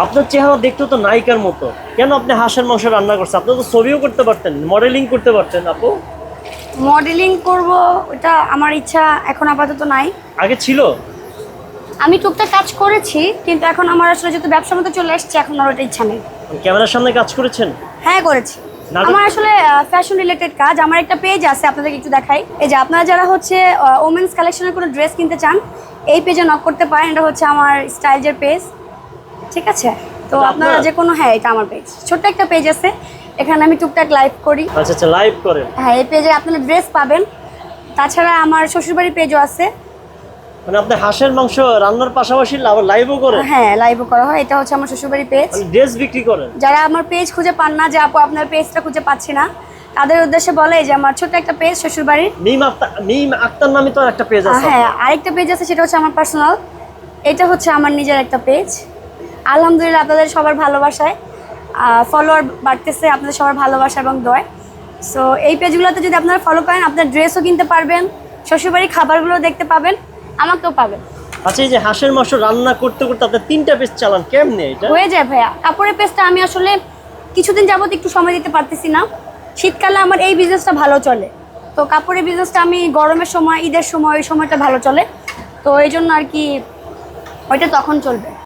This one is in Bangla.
আপনার চেহারা দেখতে তো নায়িকার মতো, কেন আপনি হাঁসের মাংস রান্না করছেন? আপনি তো ছবিও করতে পারতেন, মডেলিং করতে পারতেন আপু। মডেলিং করব ওটা আমার ইচ্ছা এখন আপাতত নাই। আগে ছিল। আমি টুকটাক কাজ করেছি, কিন্তু এখন আমার আসলে যেহেতু ব্যবসার মতো চলে এসেছে, এখন আর ওটা ইচ্ছা নেই। ক্যামেরার সামনে কাজ করেছেন? হ্যাঁ করেছি। নাটক- আমার আসলে ফ্যাশন রিলেটেড কাজ। আমার একটা পেজ আছে, আপনাদেরকে একটু দেখাই। এই যে আপনারা যারা হচ্ছে ওমেন্স কালেকশনের কোনো ড্রেস কিনতে চান, এই পেজে নক করতে পারেন। এটা হচ্ছে আমার স্টাইলজের পেজ, ঠিক আছে? তো এটা আপনারা আপনার? যে কোনো, হ্যাঁ এটা আমার পেজ, ছোট্ট একটা পেজ আছে, এখানে আমি টুকটাক লাইভ করি। আচ্ছা আচ্ছা, লাইভ করেন। হ্যাঁ, এই পেজে আপনারা ড্রেস পাবেন। তাছাড়া আমার শ্বশুরবাড়ির পেজও আছে। মানে আপনি হাঁসের মাংস রান্নার পাশাপাশি আবার লাইভও করেন? হ্যাঁ, লাইভও করা হয়। এটা হচ্ছে আমার শ্বশুরবাড়ির পেজ। মানে ড্রেস বিক্রি করেন? যারা আমার পেজ খুঁজে পান না, যে আপু আপনার পেজটা খুঁজে পাচ্ছি না, তাদের উদ্দেশ্যে বলে যে আমার ছোট্ট একটা পেজ শ্বশুরবাড়ির। মিম আক্তার নামে তো একটা পেজ আছে। হ্যাঁ, আরেকটা পেজ আছে, সেটা হচ্ছে আমার পার্সোনাল। এটা হচ্ছে আমার নিজের একটা পেজ। আলহামদুলিল্লাহ আপনাদের সবার ভালোবাসায় ফলোয়ার বাড়তেছে, আপনাদের সবার ভালোবাসা এবং দয়। সো এই পেজগুলোতে যদি আপনারা ফলো করেন, আপনার ড্রেসও কিনতে পারবেন, শ্বশুরবাড়ির খাবারগুলো দেখতে পাবেন, আমাকেও পাবেন। আচ্ছা, এই যে হাঁসের মাংস রান্না করতে করতে আপনি 3টা পেজ চালান, কেমনে এটা? হয়ে যায় ভাইয়া। কাপড়ের পেজটা আমি আসলে কিছুদিন যাবত একটু সময় দিতে পারতেছি না। শীতকালে আমার এই বিজনেসটা ভালো চলে, তো কাপড়ের বিজনেসটা আমি গরমের সময়, ঈদের সময়, ওই সময়টা ভালো চলে, তো এই জন্য আর কি ওইটা তখন চলবে।